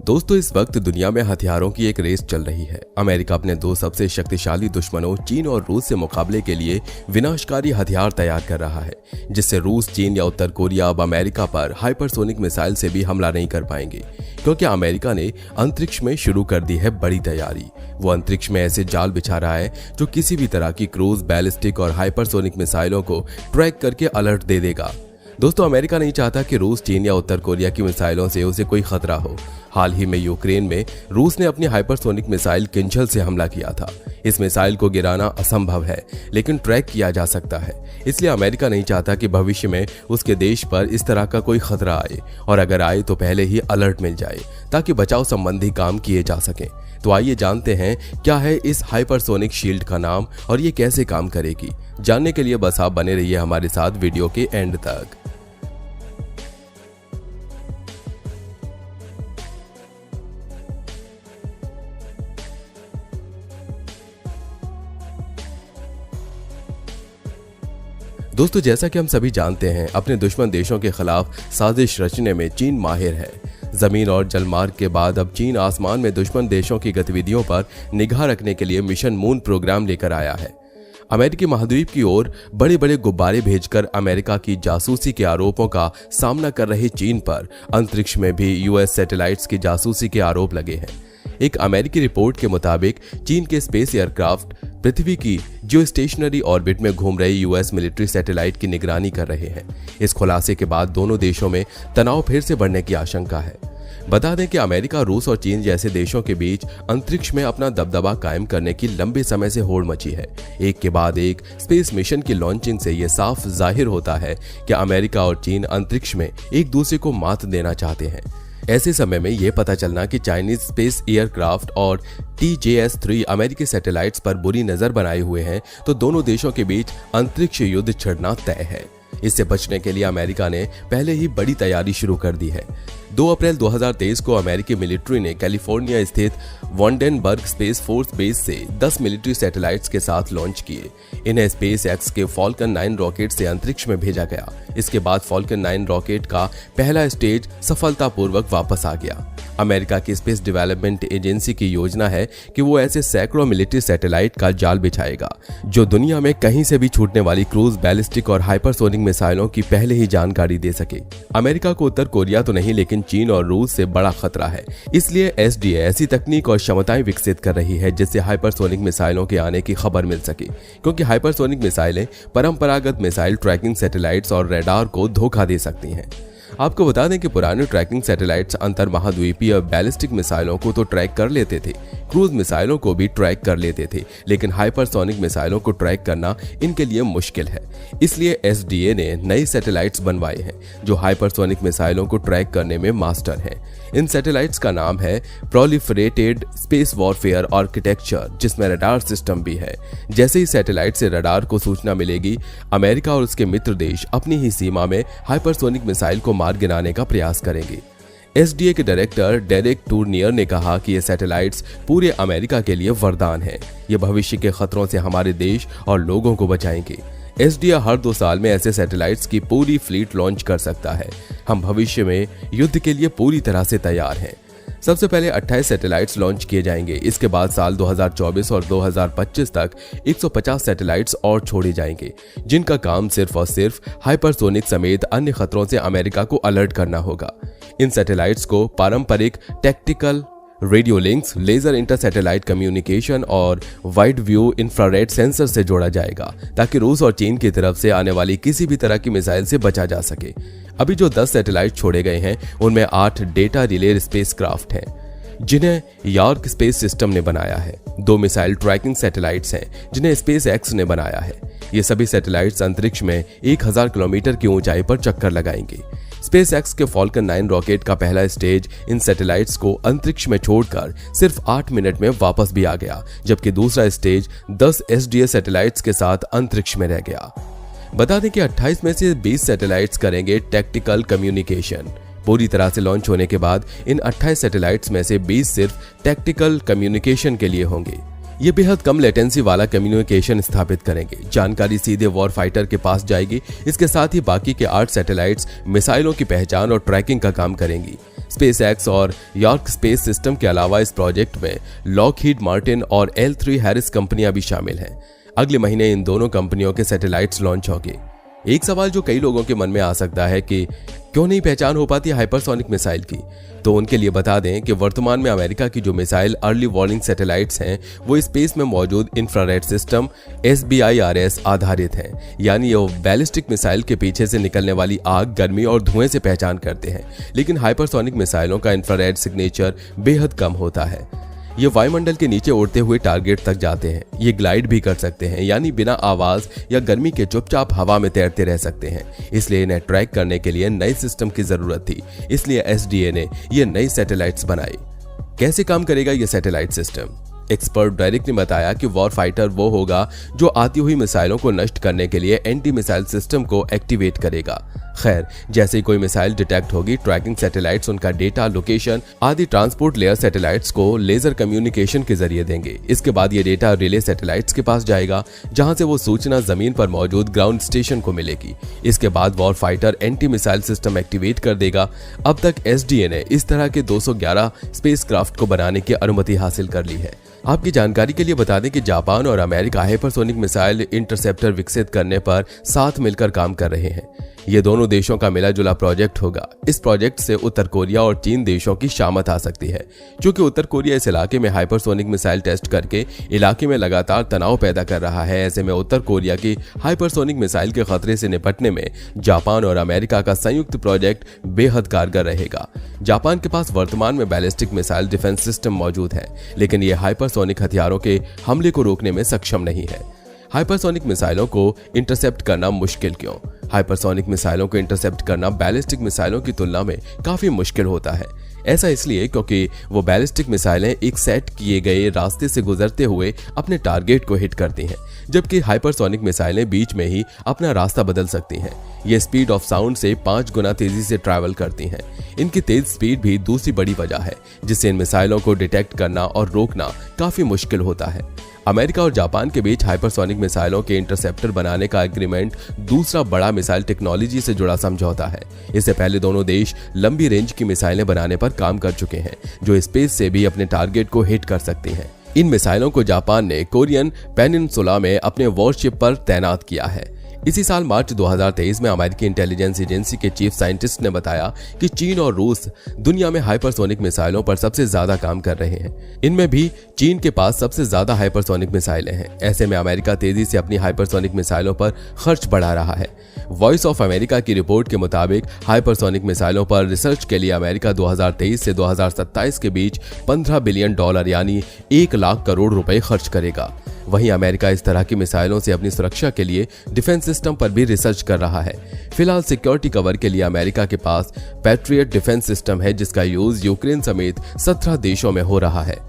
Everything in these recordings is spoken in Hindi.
दोस्तों, इस वक्त दुनिया में हथियारों की एक रेस चल रही है। अमेरिका अपने दो सबसे शक्तिशाली दुश्मनों चीन और रूस से मुकाबले के लिए विनाशकारी हथियार तैयार कर रहा है, जिससे रूस, चीन या उत्तर कोरिया अब अमेरिका पर हाइपरसोनिक मिसाइल से भी हमला नहीं कर पाएंगे, क्योंकि अमेरिका ने अंतरिक्ष में शुरू कर दी है बड़ी तैयारी। वो अंतरिक्ष में ऐसे जाल बिछा रहा है जो किसी भी तरह की क्रूज, बैलिस्टिक और हाइपरसोनिक मिसाइलों को ट्रैक करके अलर्ट दे देगा। दोस्तों, अमेरिका नहीं चाहता कि रूस, चीन या उत्तर कोरिया की मिसाइलों से उसे कोई खतरा हो। हाल ही में यूक्रेन में रूस ने अपनी हाइपरसोनिक मिसाइल किंजल से हमला किया था। इस मिसाइल को गिराना असंभव है, लेकिन ट्रैक किया जा सकता है। इसलिए अमेरिका नहीं चाहता कि भविष्य में उसके देश पर इस तरह का कोई खतरा आए, और अगर आए तो पहले ही अलर्ट मिल जाए, ताकि बचाव संबंधी काम किए जा सकें। तो आइए जानते हैं क्या है इस हाइपरसोनिक शील्ड का नाम और ये कैसे काम करेगी। जानने के लिए बस आप बने रहिए हमारे साथ वीडियो के एंड तक। दोस्तों, जैसा कि हम सभी जानते हैं, अपने दुश्मन देशों के खिलाफ साजिश रचने में चीन माहिर है। जमीन और जलमार्ग के बाद अब चीन आसमान में दुश्मन देशों की गतिविधियों पर निगाह रखने के लिए मिशन मून प्रोग्राम लेकर आया है। अमेरिकी महाद्वीप की ओर बड़े बड़े गुब्बारे भेजकर अमेरिका की जासूसी के आरोपों का सामना कर रहे चीन पर अंतरिक्ष में भी यूएस सैटेलाइट्स की जासूसी के आरोप लगे हैं। एक अमेरिकी रिपोर्ट के मुताबिक चीन के स्पेस एयरक्राफ्ट पृथ्वी की जियोस्टेशनरी ऑर्बिट में घूम रहे यूएस मिलिट्री सैटेलाइट की निगरानी कर रहे हैं। इस खुलासे के बाद दोनों देशों में तनाव फिर से बढ़ने की आशंका है। बता दें कि अमेरिका, रूस और चीन जैसे देशों के बीच अंतरिक्ष में अपना दबदबा कायम करने की लंबे समय से होड़ मची है। एक के बाद एक स्पेस मिशन की लॉन्चिंग से यह साफ जाहिर होता है कि अमेरिका और चीन अंतरिक्ष में एक दूसरे को मात देना चाहते हैं। ऐसे समय में यह पता चलना कि चाइनीज स्पेस एयरक्राफ्ट और TJS-3 अमेरिकी सैटेलाइट्स पर बुरी नजर बनाए हुए हैं, तो दोनों देशों के बीच अंतरिक्ष युद्ध छिड़ना तय है। इससे बचने के लिए अमेरिका ने पहले ही बड़ी तैयारी शुरू कर दी है। 2 अप्रैल 2023 को अमेरिकी मिलिट्री ने कैलिफोर्निया स्थित वॉन्डेनबर्ग स्पेस फोर्स बेस से 10 मिलिट्री सैटेलाइट्स के साथ लॉन्च किए। इन्हें स्पेस एक्स के फॉल्कन 9 रॉकेट से अंतरिक्ष में भेजा गया। इसके बाद फॉल्कन 9 रॉकेट का पहला स्टेज सफलतापूर्वक वापस आ गया। अमेरिका की स्पेस डेवलपमेंट एजेंसी की योजना है कि वो ऐसे सैकड़ों मिलिट्री सैटेलाइट का जाल बिछाएगा, जो दुनिया में कहीं से भी छूटने वाली क्रूज, बैलिस्टिक और हाइपरसोनिक मिसाइलों की पहले ही जानकारी दे सके। अमेरिका को उत्तर कोरिया तो नहीं, लेकिन चीन और रूस से बड़ा खतरा है। इसलिए SDA ऐसी तकनीक और क्षमताएं विकसित कर रही है जिससे हाइपरसोनिक मिसाइलों के आने की खबर मिल सके, क्योंकि हाइपरसोनिक मिसाइलें परंपरागत मिसाइल ट्रैकिंग सैटेलाइट्स और रडार को धोखा दे सकती हैं। आपको बता दें कि पुराने ट्रैकिंग सैटेलाइट्स अंतर महाद्वीपीय बैलिस्टिक मिसाइलों को तो ट्रैक कर लेते थे, क्रूज मिसाइलों को भी ट्रैक कर लेते थे, लेकिन हाइपरसोनिक मिसाइलों को ट्रैक करना इनके लिए मुश्किल है। इसलिए SDA ने नए सैटेलाइट्स बनवाए हैं जो हाइपरसोनिक मिसाइलों को ट्रैक करने में मास्टर हैं। इन सैटेलाइट्स का नाम है प्रोलिफरेटेड स्पेस वॉरफेयर आर्किटेक्चर, जिसमें रडार सिस्टम भी है। जैसे ही सैटेलाइट से रडार को सूचना मिलेगी, अमेरिका और उसके मित्र देश अपनी ही सीमा में हाइपरसोनिक मिसाइल को मार गिराने का प्रयास करेंगे। SDA के डायरेक्टर डेरेक टूर्नियर ने कहा कि ये सैटेलाइट्स पूरे अमेरिका के लिए वरदान है। ये भविष्य के खतरों से हमारे देश और लोगों को बचाएंगे। SDA हर 2 साल में ऐसे सैटेलाइट्स की पूरी फ्लीट लॉन्च कर सकता है। हम भविष्य में युद्ध के लिए पूरी तरह से तैयार हैं। सबसे पहले 28 सैटेलाइट्स लॉन्च किए जाएंगे। इसके बाद साल 2024 और 2025 तक 150 सैटेलाइट्स और छोड़े जाएंगे, जिनका काम सिर्फ और सिर्फ हाइपरसोनिक समेत अन्य खतरों से अमेरिका को अलर्ट करना होगा। इन सैटेलाइट्स को पारंपरिक tactical radio links, laser inter satellite communication और वाइड व्यू इंफ्रारेड सेंसर से जोड़ा जाएगा, ताकि रूस और चीन की तरफ से आने वाली किसी भी तरह की मिसाइल से बचा जा सके। अभी जो 10 सैटेलाइट छोड़े गए हैं, उनमें 8 डेटा रिले स्पेसक्राफ्ट हैं, जिन्हें यॉर्क स्पेस सिस्टम ने बनाया है। 2 मिसाइल ट्रैकिंग सैटेलाइट्स हैं, जिन्हें स्पेस एक्स ने बनाया है। ये सभी सैटेलाइट्स अंतरिक्ष में 1000 किलोमीटर की ऊंचाई पर चक्कर लगाएंगे। स्पेस एक्स के फॉल्कन 9 रॉकेट का पहला स्टेज इन सैटेलाइट्स को अंतरिक्ष में छोड़कर सिर्फ 8 मिनट में वापस भी आ गया, जबकि दूसरा स्टेज 10 SDA सैटेलाइट्स के साथ अंतरिक्ष में रह गया। बता दें कि 28 में से 20 सैटेलाइट्स करेंगे टैक्टिकल कम्युनिकेशन। पूरी तरह से लॉन्च होने के बाद इन 28 सैटेलाइट्स में से 20 सिर्फ टैक्टिकल कम्युनिकेशन के लिए होंगे। ये बेहद कम लेटेंसी वाला कम्युनिकेशन स्थापित करेंगे। जानकारी सीधे वॉर फाइटर के पास जाएगी। इसके साथ ही बाकी के 8 सैटेलाइट्स मिसाइलों की पहचान और ट्रैकिंग का काम करेंगी। स्पेसएक्स और यॉर्क स्पेस सिस्टम के अलावा इस प्रोजेक्ट में लॉकहीड मार्टिन और L3 हैरिस कंपनियां भी शामिल हैं। अगले महीने इन दोनों कंपनियों के सैटेलाइट्स लॉन्च होंगे। एक सवाल जो कई लोगों के मन में आ सकता है कि क्यों नहीं पहचान हो पाती हाइपरसोनिक मिसाइल की, तो उनके लिए बता दें कि वर्तमान में अमेरिका की जो मिसाइल अर्ली वार्निंग सैटेलाइट्स हैं वो स्पेस में मौजूद इंफ्रारेड सिस्टम SBIRS आधारित हैं, यानी वो बैलिस्टिक मिसाइल के पीछे से निकलने वाली आग, गर्मी और धुएं से पहचान करते हैं। लेकिन हाइपरसोनिक मिसाइलों का इंफ्रारेड सिग्नेचर बेहद कम होता है। ये वायुमंडल के नीचे उड़ते हुए टारगेट तक जाते हैं। ये ग्लाइड भी कर सकते हैं, यानी बिना आवाज या गर्मी के चुपचाप हवा में तैरते रह सकते हैं। इसलिए इन्हें ट्रैक करने के लिए नए सिस्टम की जरूरत थी, इसलिए SDA ने ये नई सैटेलाइट्स बनाई। कैसे काम करेगा ये सैटेलाइट सिस्टम? एक्सपर्ट डायरेक्ट ने बताया कि वॉर फाइटर वो होगा जो आती हुई मिसाइलों को नष्ट करने के लिए एंटी मिसाइल सिस्टम को एक्टिवेट करेगा। खैर, जैसे ही कोई मिसाइल डिटेक्ट होगी, ट्रैकिंग सैटेलाइट्स उनका डेटा, लोकेशन आदि ट्रांसपोर्ट लेयर सैटेलाइट्स को लेजर कम्युनिकेशन के जरिए देंगे। इसके बाद ये डेटा रिले सैटेलाइट्स के पास जाएगा, जहां से वो सूचना जमीन पर मौजूद ग्राउंड स्टेशन को मिलेगी। इसके बाद war fighter anti missile system activate कर देगा। अब तक SDA ने इस तरह के 211 स्पेसक्राफ्ट को बनाने की अनुमति हासिल कर ली है। आपकी जानकारी के लिए बता दें कि जापान और अमेरिका हाइपरसोनिक मिसाइल इंटरसेप्टर विकसित करने पर साथ मिलकर काम कर रहे हैं। ये दोनों देशों का मिला जुला प्रोजेक्ट होगा। इस प्रोजेक्ट से उत्तर कोरिया और चीन देशों की शामत आ सकती है, क्योंकि उत्तर कोरिया इस इलाके में हाइपरसोनिक मिसाइल टेस्ट करके इलाके में लगातार तनाव पैदा कर रहा है। ऐसे में उत्तर कोरिया की हाइपरसोनिक मिसाइल के खतरे से निपटने में जापान और अमेरिका का संयुक्त प्रोजेक्ट बेहद कारगर रहेगा। जापान के पास वर्तमान में बैलिस्टिक मिसाइल डिफेंस सिस्टम मौजूद है, लेकिन ये हाइपरसोनिक हथियारों के हमले को रोकने में सक्षम नहीं है। हाइपरसोनिक मिसाइलों को इंटरसेप्ट करना मुश्किल क्यों? हाइपरसोनिक मिसाइलों को इंटरसेप्ट करना बैलिस्टिक मिसाइलों की तुलना में काफी मुश्किल होता है। ऐसा इसलिए क्योंकि वो बैलिस्टिक मिसाइलें एक सेट किए गए रास्ते से गुजरते हुए अपने टारगेट को हिट करती हैं, जबकि हाइपरसोनिक मिसाइलें बीच में ही अपना रास्ता बदल सकती हैं। ये स्पीड ऑफ साउंड से 5 गुना तेजी से ट्रैवल करती हैं। इनकी तेज स्पीड भी दूसरी बड़ी वजह है जिससे इन मिसाइलों को डिटेक्ट करना और रोकना काफी मुश्किल होता है। अमेरिका और जापान के बीच हाइपरसोनिक मिसाइलों के इंटरसेप्टर बनाने का एग्रीमेंट दूसरा बड़ा मिसाइल टेक्नोलॉजी से जुड़ा समझौता है। इससे पहले दोनों देश लंबी रेंज की मिसाइलें बनाने पर काम कर चुके हैं, जो स्पेस से भी अपने टारगेट को हिट कर सकती हैं। इन मिसाइलों को जापान ने कोरियन पेनिनसुला में अपने वॉरशिप पर तैनात किया है। इसी साल मार्च 2023 में अमेरिकी इंटेलिजेंस एजेंसी के चीफ साइंटिस्ट ने बताया कि चीन और रूस दुनिया में हाइपरसोनिक मिसाइलों पर सबसे ज्यादा काम कर रहे हैं। इनमें भी चीन के पास सबसे ज्यादा हाइपरसोनिक मिसाइलें हैं। ऐसे में अमेरिका तेजी से अपनी हाइपरसोनिक मिसाइलों पर खर्च बढ़ा रहा है। वॉइस ऑफ अमेरिका की रिपोर्ट के मुताबिक हाइपरसोनिक मिसाइलों पर रिसर्च के लिए अमेरिका 2023 से 2027 के बीच $15 बिलियन यानी 1 लाख करोड़ रुपए खर्च करेगा। वहीं अमेरिका इस तरह की मिसाइलों से अपनी सुरक्षा के लिए डिफेंस सिस्टम पर भी रिसर्च कर रहा है। फिलहाल सिक्योरिटी कवर के लिए अमेरिका के पास पैट्रियट डिफेंस सिस्टम है, जिसका यूज यूक्रेन समेत 17 देशों में हो रहा है।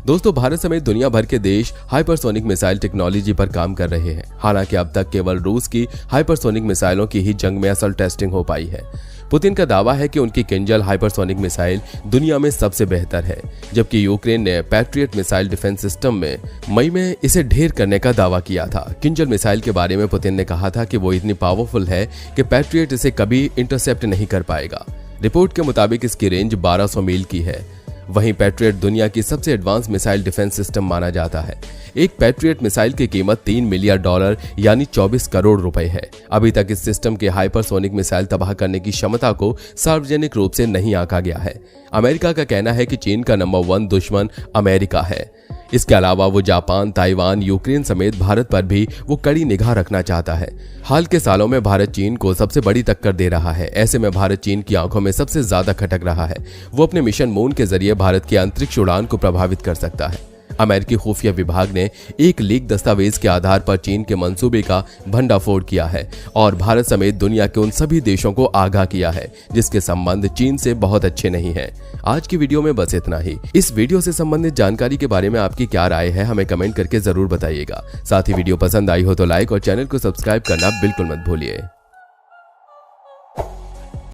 दोस्तों, भारत समेत दुनिया भर के देश हाइपरसोनिक मिसाइल टेक्नोलॉजी पर काम कर रहे हैं। हालांकि अब तक केवल रूस की हाइपरसोनिक मिसाइलों की ही जंग में असल टेस्टिंग हो पाई है। पुतिन का दावा है कि उनकी किंजल हाइपरसोनिक मिसाइल दुनिया में सबसे बेहतर है, जबकि यूक्रेन ने पैट्रियट मिसाइल डिफेंस सिस्टम में मई में इसे ढेर करने का दावा किया था। किंजल मिसाइल के बारे में पुतिन ने कहा था कि वो इतनी पावरफुल है कि पैट्रियट इसे कभी इंटरसेप्ट नहीं कर पाएगा। रिपोर्ट के मुताबिक इसकी रेंज 1200 मील की है। वहीं पैट्रियट दुनिया की सबसे एडवांस मिसाइल डिफेंस सिस्टम माना जाता है। एक पैट्रियट मिसाइल की कीमत $3 मिलियन यानी 24 करोड़ रुपए है। अभी तक इस सिस्टम के हाइपरसोनिक मिसाइल तबाह करने की क्षमता को सार्वजनिक रूप से नहीं आंका गया है। अमेरिका का कहना है कि चीन का नंबर 1 दुश्मन अमेरिका है। इसके अलावा वो जापान, ताइवान, यूक्रेन समेत भारत पर भी वो कड़ी निगाह रखना चाहता है। हाल के सालों में भारत चीन को सबसे बड़ी टक्कर दे रहा है। ऐसे में भारत चीन की आंखों में सबसे ज्यादा खटक रहा है। वो अपने मिशन मून के जरिए भारत की अंतरिक्ष उड़ान को प्रभावित कर सकता है। अमेरिकी खुफिया विभाग ने एक लीक दस्तावेज के आधार पर चीन के मंसूबे का भंडाफोड़ किया है और भारत समेत दुनिया के उन सभी देशों को आगाह किया है जिसके संबंध चीन से बहुत अच्छे नहीं हैं। आज की वीडियो में बस इतना ही। इस वीडियो से संबंधित जानकारी के बारे में आपकी क्या राय है, हमें कमेंट करके जरूर बताइएगा। साथ ही वीडियो पसंद आई हो तो लाइक और चैनल को सब्सक्राइब करना बिल्कुल मत भूलिए।